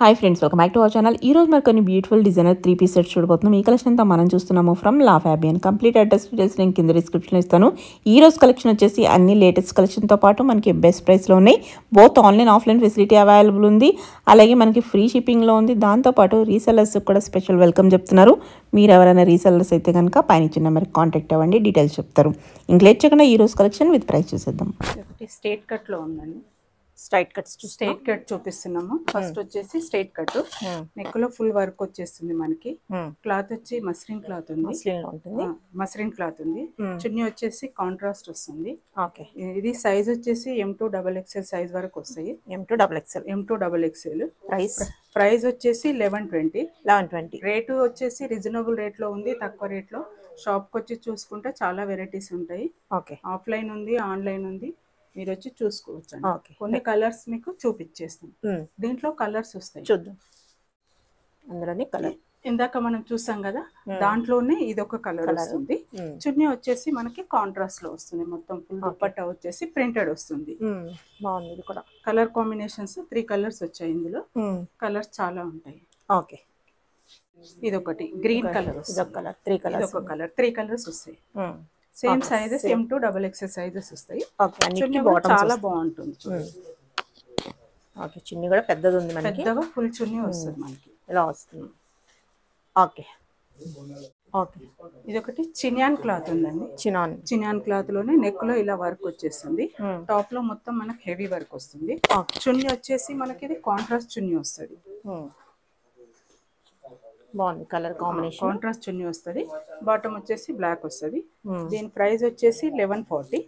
Hi friends, welcome back to our channel. ఈ రోజు మరి కొన్ని బ్యూటిఫుల్ డిజైనర్ 3-piece సెట్స్ చూడబోతున్నాం. ఈ కలెక్షన్ అంతా మనం చూస్తున్నాము from law Fabian. Complete address details నేను కింద డిస్క్రిప్షన్లో ఇస్తాను. ఈ రోజు కలెక్షన్ వచ్చేసి అన్ని లేటెస్ట్ కలెక్షన్తో పాటు మనకి బెస్ట్ ప్రైస్లో ఉన్నాయి. Both online offline facility available ఉంది. అలాగే మనకి ఫ్రీ షిప్పింగ్లో ఉంది. దాంతోపాటు రీసెల్లర్స్ కూడా స్పెషల్ వెల్కమ్ చెప్తున్నారు. మీరు ఎవరైనా రీసెల్లర్స్ అయితే కనుక పైన ఇచ్చిన నెంబర్కి కాంటాక్ట్ అవ్వండి, డీటెయిల్స్ చెప్తారు. ఇంక లేట్ చేయకుండా ఈ రోజు కలెక్షన్ విత్ ప్రైస్ చూసేద్దాం. స్ట్రైట్ కట్లో ఉందండి. స్ట్రైట్ కట్స్ స్ట్రైట్ కట్ చూపిస్తున్నాము. ఫస్ట్ వచ్చేసి స్ట్రైట్ కట్, నెక్ లో ఫుల్ వర్క్ వచ్చేస్తుంది మనకి. క్లాత్ వచ్చి మస్లిన్ క్లాత్ ఉంది, మస్లిన్ క్లాత్ ఉంది. చున్నీ వచ్చేసి కాంట్రాస్ట్ వస్తుంది. ఇది సైజ్ వచ్చేసి M2 XXL సైజ్ వరకు వస్తాయి. M2 XXL. ప్రైస్ వచ్చేసి 1120. రేటు వచ్చేసి రీజనబుల్ రేట్ లో ఉంది, తక్కువ రేట్ లో. షాప్ కి వచ్చి చూసుకుంటే చాలా వెరైటీస్ ఉంటాయి. ఆఫ్లైన్ ఉంది, ఆన్లైన్ ఉంది, మీరు వచ్చి చూసుకోవచ్చు. కొన్ని కలర్స్ మీకు చూపించేస్తాం. దీంట్లో కలర్స్ వస్తాయి, చూద్దాం. అందులోనే కలర్ ఇందాక మనం చూసాం కదా, దాంట్లోనే ఇది ఒక కలర్ వస్తుంది. చున్నీ వచ్చేసి మనకి కాంట్రాస్ట్ లో వస్తుంది. మొత్తం ఫుల్ దుపట్టా వచ్చేసి ప్రింటెడ్ వస్తుంది. బాగుంది. ఇది కూడా కలర్ కాంబినేషన్స్ 3 కలర్స్ వచ్చాయి. ఇందులో కలర్స్ చాలా ఉంటాయి. ఇదొకటి గ్రీన్ కలర్, ఇదొక కలర్. 3 కలర్స్ వస్తాయి. Same sizes M2 XXL sizes వస్తాయి. చాలా బాగుంటుంది. చున్నీ కూడా పెద్దది ఉంది, పెద్దగా ఫుల్ చున్నీ వస్తుంది మనకి, ఇలా వస్తుంది. ఇదొకటి చినియాన్ క్లాత్ ఉందండి. చినియాన్ క్లాత్ లోనే నెక్ లో ఇలా వర్క్ వచ్చేస్తుంది. టాప్ లో మొత్తం మనకి హెవీ వర్క్ వస్తుంది. చున్నీ వచ్చేసి మనకి ఇది కాంట్రాస్ట్ చున్నీ వస్తుంది. బాగుంది కలర్ కాంబినేషన్. కాంట్రాస్ట్ చున్నీ వస్తుంది. బాటమ్ వచ్చేసి బ్లాక్ వస్తుంది. దీని ప్రైస్ వచ్చేసి 1140.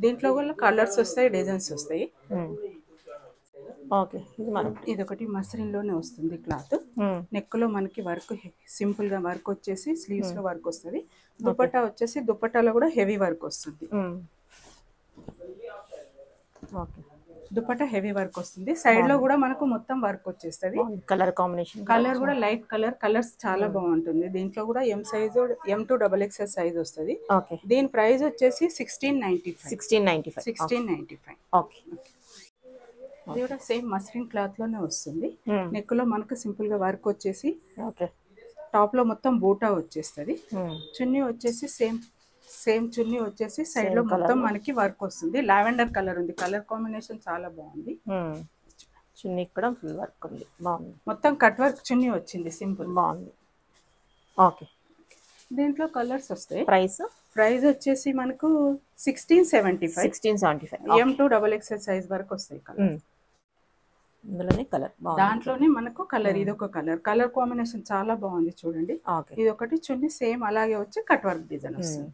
దీంట్లో కూడా కలర్స్ వస్తాయి, డిజైన్స్ వస్తాయి. ఇదొకటి మస్లిన్ లోనే వస్తుంది క్లాత్. నెక్ లో మనకి వర్క్ సింపుల్ గా వర్క్ వచ్చేసి స్లీవ్స్ లో వర్క్ వస్తుంది. దుపట్టా వచ్చేసి దుపట్టాలో కూడా హెవీ వర్క్ వస్తుంది. దుపట్టా హెవీ వర్క్ వస్తుంది. సైడ్ లో కూడా మనకు మొత్తం వర్క్ వచ్చేస్తుంది. కలర్ కాంబినేషన్, కలర్ కూడా లైట్ కలర్. కలర్స్ చాలా బాగుంటుంది. దీంట్లో కూడా M size M2 XXL size వస్తుంది. దీని ప్రైస్ వచ్చేసి 1695. ఇది కూడా సేమ్ మస్లిన్ క్లాత్ లోనే వస్తుంది. నెక్ లో మనకు సింపుల్ గా వర్క్ వచ్చేసి టాప్ లో మొత్తం బూటా వచ్చేస్తుంది. చున్నీ వచ్చేసి సేమ్ చున్నీ వచ్చేసి సైడ్ లో మొత్తం మనకి వర్క్ వస్తుంది. లావెండర్ కలర్ ఉంది. కలర్ కాంబినేషన్ చాలా బాగుంది. చున్నీ కూడా ఫుల్ వర్క్ ఉంది, బాగుంది. మొత్తం కట్ వర్క్ చున్నీ వచ్చింది, సింపుల్ బాగుంది. దీంట్లో కలర్స్ వస్తాయి. ప్రైస్ వచ్చేసి మనకు 1675. M2 XXL సైజ్ వరకు వస్తాయి కలర్. దాంట్లోనే మనకు కలర్, ఇదొక కలర్. కలర్ కాంబినేషన్ చాలా బాగుంది చూడండి. ఇది ఒకటి చున్నీ సేమ్ అలాగే వచ్చి కట్ వర్క్ డిజైన్ వస్తుంది.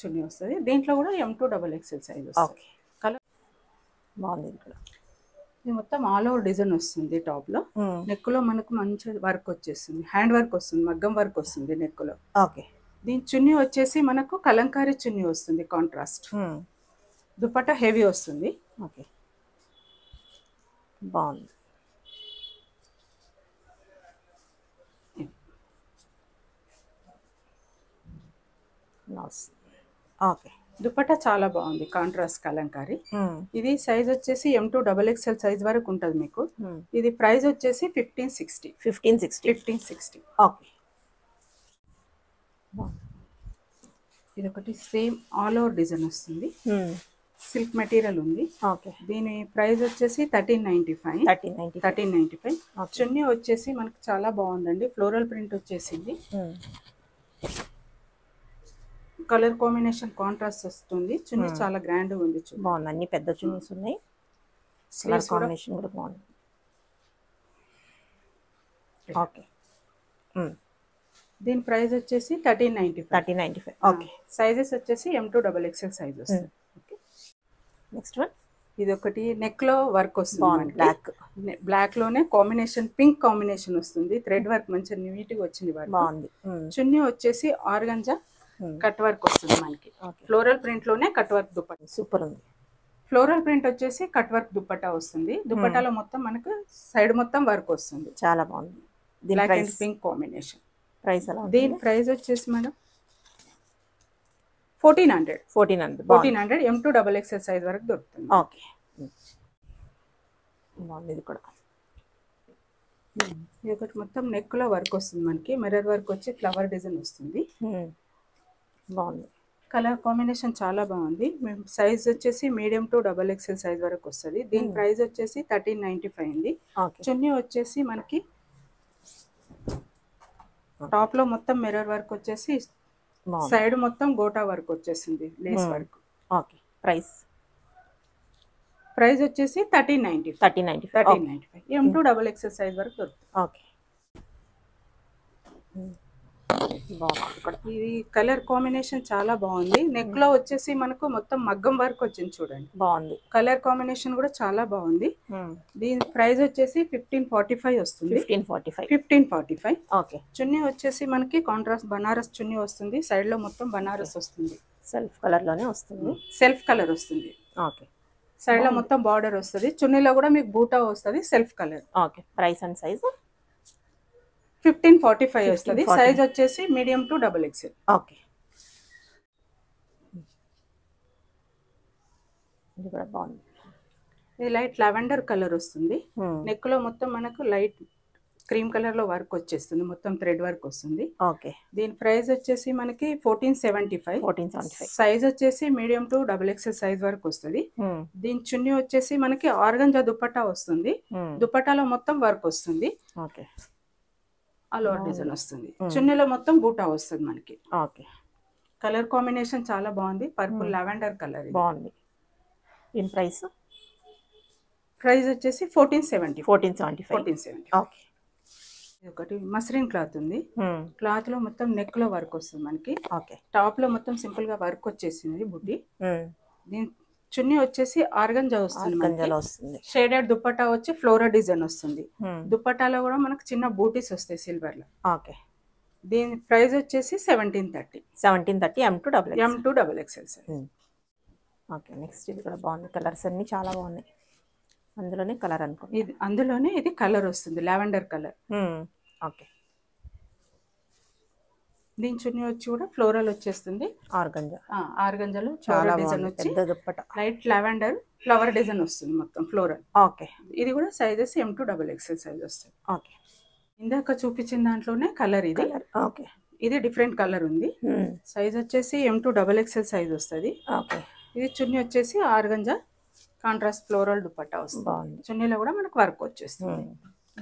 చున్నీ వస్తుంది. దీంట్లో కూడా M2 XXL సైజ్ వస్తుంది. కలర్ బాగుంది. ఇది మొత్తం ఆల్ ఓవర్ డిజైన్ వస్తుంది. టాప్ లో నెక్ లో మనకు మంచి వర్క్ వచ్చేస్తుంది. హ్యాండ్ వర్క్ వస్తుంది, మగ్గం వర్క్ వస్తుంది నెక్ లో. దీని చున్నీ వచ్చేసి మనకు కలంకారీ చున్నీ వస్తుంది, కాంట్రాస్ట్. దుపట్టా హెవీ వస్తుంది. బాగుంది. దుపట్టా చాలా బాగుంది, కాంట్రాస్ట్ కలంకారీ. ఇది సైజ్ వచ్చేసి M2 XXL సైజ్ వరకు ఉంటుంది మీకు. ఇది ప్రైస్ వచ్చేసి 1560. ఇది ఒకటి సేమ్ ఆల్ ఓవర్ డిజైన్ వస్తుంది. సిల్క్ మెటీరియల్ ఉంది. దీని ప్రైస్ వచ్చేసి 1395. చున్నీ వచ్చేసి మనకి చాలా బాగుందండి. ఫ్లోరల్ ప్రింట్ వచ్చేసింది. కలర్ కాంబినేషన్ కాంట్రాస్ట్ వస్తుంది. చున్నీ చాలా గ్రాండ్ ఉంది, బాగుంది. అన్ని పెద్ద చున్నీస్ ఉన్నాయి. కలర్ కాంబినేషన్ కూడా బాగుంది. దీని ప్రైస్ వచ్చేసి 1395. సైజెస్ వచ్చేసి M2 XXL సైజ్ వస్తుంది. నెక్స్ట్ వన్, ఇది ఒకటి నెక్ లో వర్క్ వస్తుంది. బ్లాక్ లోనే కాంబినేషన్ పింక్ కాంబినేషన్ వస్తుంది. థ్రెడ్ వర్క్ మంచిగా నీట్ గా వచ్చింది, బాగుంది. చున్నీ వచ్చేసి ఆర్గంజా కట్ వర్క్ వస్తుంది మనకి. ఫ్లోరల్ ప్రింట్ లోనే కట్ వర్క్ దుపట్టా సూపర్ ఉంది. ఫ్లోరల్ ప్రింట్ వచ్చేసి కట్ వర్క్ దుపట్టా వస్తుంది. దుపట్టాలో మొత్తం మనకు సైడ్ మొత్తం వర్క్ వస్తుంది, చాలా బాగుంది. Black and pink combination. Price ఎలా? దీని ప్రైస్ వచ్చేసి మేడం 1400 1400 M2 XXL సైజ్ వరకు దొరుకుతుంది. ఓకే బాగుంది ఇది కూడా. ఇది ఒకటి మొత్తం నెక్ లో వర్క్ వస్తుంది మనకి, మిర్రర్ వర్క్ వచ్చి ఫ్లవర్ డిజైన్ వస్తుంది. బాగుంది. కలర్ కాంబినేషన్ చాలా బాగుంది. మేము సైజ్ వచ్చేసి మీడియం టు XXL సైజ్ వరకు వస్తుంది. దీని ప్రైస్ వచ్చేసి 1395 ఉంది. చున్నీ వచ్చేసి మనకి టాప్ లో మొత్తం మిర్రర్ వర్క్ వచ్చేసి సైడ్ మొత్తం గోటా వర్క్ వచ్చేసింది, లేస్ వర్క్. ఓకే ప్రైస్ వచ్చేసి 1395 M2 XXL సైజ్ వరకు దొరుకుతుంది. ఓకే ఇది కలర్ కాంబినేషన్ చాలా బాగుంది. నెక్ లో వచ్చేసి మనకు మొత్తం మగ్గం వర్క్ వచ్చింది చూడండి, బాగుంది. కలర్ కాంబినేషన్ కూడా చాలా బాగుంది. దీని ప్రైస్ వచ్చేసి 1545 వస్తుంది. 1545 ఓకే. చున్నీ వచ్చేసి మనకి కాంట్రాస్ట్ బనారస్ చున్నీ వస్తుంది, సైడ్ లో మొత్తం బనారస్ వస్తుంది, సెల్ఫ్ కలర్ లోనే వస్తుంది, సెల్ఫ్ కలర్ వస్తుంది. ఓకే. సైడ్ లో మొత్తం బార్డర్ వస్తుంది, చున్నీలో కూడా మీకు బూటా వస్తుంది, self colour. Okay. Price and size 1545 వస్తుంది. సైజ్ వచ్చేసి మీడియం టు XXL. ఓకే. ఇది కూడా బాగుంది. ఇది లైట్ లావెండర్ కలర్ వస్తుంది. నెక్ లో మొత్తం మనకు లైట్ క్రీమ్ కలర్ లో వర్క్ వచ్చేస్తుంది, మొత్తం థ్రెడ్ వర్క్ వస్తుంది. ఓకే. దీని ప్రైస్ వచ్చేసి మనకి 1475. సైజ్ వచ్చేసి మీడియం టు XXL సైజ్ వరకు వస్తుంది. దీని చున్నీ వచ్చేసి మనకి ఆర్గంజా దుపట్టా వస్తుంది, దుపట్టాలో మొత్తం వర్క్ వస్తుంది. ఓకే. అలోర్ డిజైన్ వస్తుంది, చున్నీలో మొత్తం బూటా వస్తుంది మనకి. ఓకే. కలర్ కాంబినేషన్ చాలా బాగుంది, పర్పుల్ లావెండర్ కలర్ బాగుంది. దీని ప్రైస్ వచ్చేసి 1470. ఓకే. ఒకటి మస్లిన్ క్లాత్ ఉంది, క్లాత్ లో మొత్తం నెక్ లో వర్క్ వస్తుంది మనకి. ఓకే. టాప్ లో మొత్తం సింపుల్ గా వర్క్ వచ్చేసింది బుట్టి. దీని చున్నీ వచ్చేసి ఆర్గంజా వస్తుంది, షేడెడ్ దుపట్టా వచ్చి ఫ్లోరల్ డిజైన్ వస్తుంది. దుపట్టాలో కూడా మనకు చిన్న బూటీస్ వస్తాయి సిల్వర్ లో. ఓకే. దీని ప్రైస్ వచ్చేసి 1730 M2 XXL size. Okay. Next ఇది కూడా బాగుంది, కలర్స్ అన్ని చాలా బాగున్నాయి. అందులోనే కలర్ అందులోనే ఇది కలర్ వస్తుంది, లావెండర్ కలర్. ఓకే. దీని చున్నీ వచ్చి కూడా ఫ్లోరల్ వచ్చేస్తుంది, ఆర్గంజాలో చాలా డిజైన్ వచ్చి లైట్ లావెండర్ ఫ్లవర్ డిజైన్ వస్తుంది మొత్తం ఫ్లోరల్. ఓకే. ఇది కూడా సైజెస్ M2 XXL సైజ్ వస్తుంది. ఓకే. ఇందాక చూపించిన దాంట్లోనే కలర్ ఇది. ఓకే. ఇది డిఫరెంట్ కలర్ ఉంది, సైజ్ వచ్చేసి M2 XXL సైజ్ వస్తుంది. ఓకే. ఇది చున్నీ వచ్చేసి ఆర్గంజా కాంట్రాస్ట్ ఫ్లోరల్ దుపట్టా వస్తుంది, చున్నీలో కూడా మనకు వర్క్ వచ్చేస్తుంది.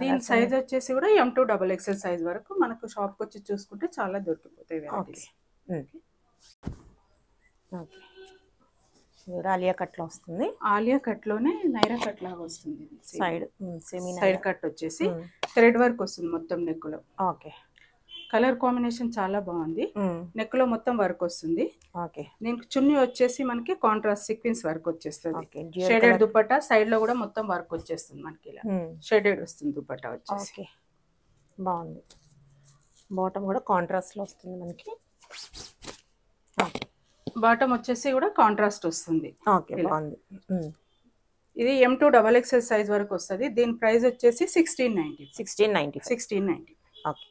దీని సైజ్ వచ్చేసి కూడా M2 XXL సైజ్ వరకు మనకు షాప్ కి వచ్చి చూసుకుంటే చాలా దొరికిపోతాయి వెరైటీస్. ఆలియా కట్ లో వస్తుంది, ఆలియా కట్ లోనే నైరా కట్ లాగా వస్తుంది. సైడ్ కట్ వచ్చేసి థ్రెడ్ వర్క్ వస్తుంది మొత్తం నెక్ లో. ఓకే. కలర్ కాంబినేషన్ చాలా బాగుంది, నెక్ లో మొత్తం వర్క్ వస్తుంది. ఓకే. దీనికి చున్నీ వచ్చేసి మనకి కాంట్రాస్ట్ సీక్వెన్స్ వర్క్ వచ్చేస్తుంది, షేడెడ్ దుపట్టా సైడ్ లో కూడా మొత్తం వర్క్ వచ్చేస్తుంది మనకి, ఇలా షేడెడ్ వస్తుంది దుపట్టా వచ్చేసి. ఓకే. బాగుంది. బాటమ్ కూడా కాంట్రాస్ట్ లో వస్తుంది మనకి, బాటమ్ వచ్చేసి కూడా కాంట్రాస్ట్ వస్తుంది. ఓకే. బాగుంది. ఇది M2 XXL సైజ్ వరకు వస్తుంది. దీని ప్రైస్ వచ్చేసి 1690. ఓకే.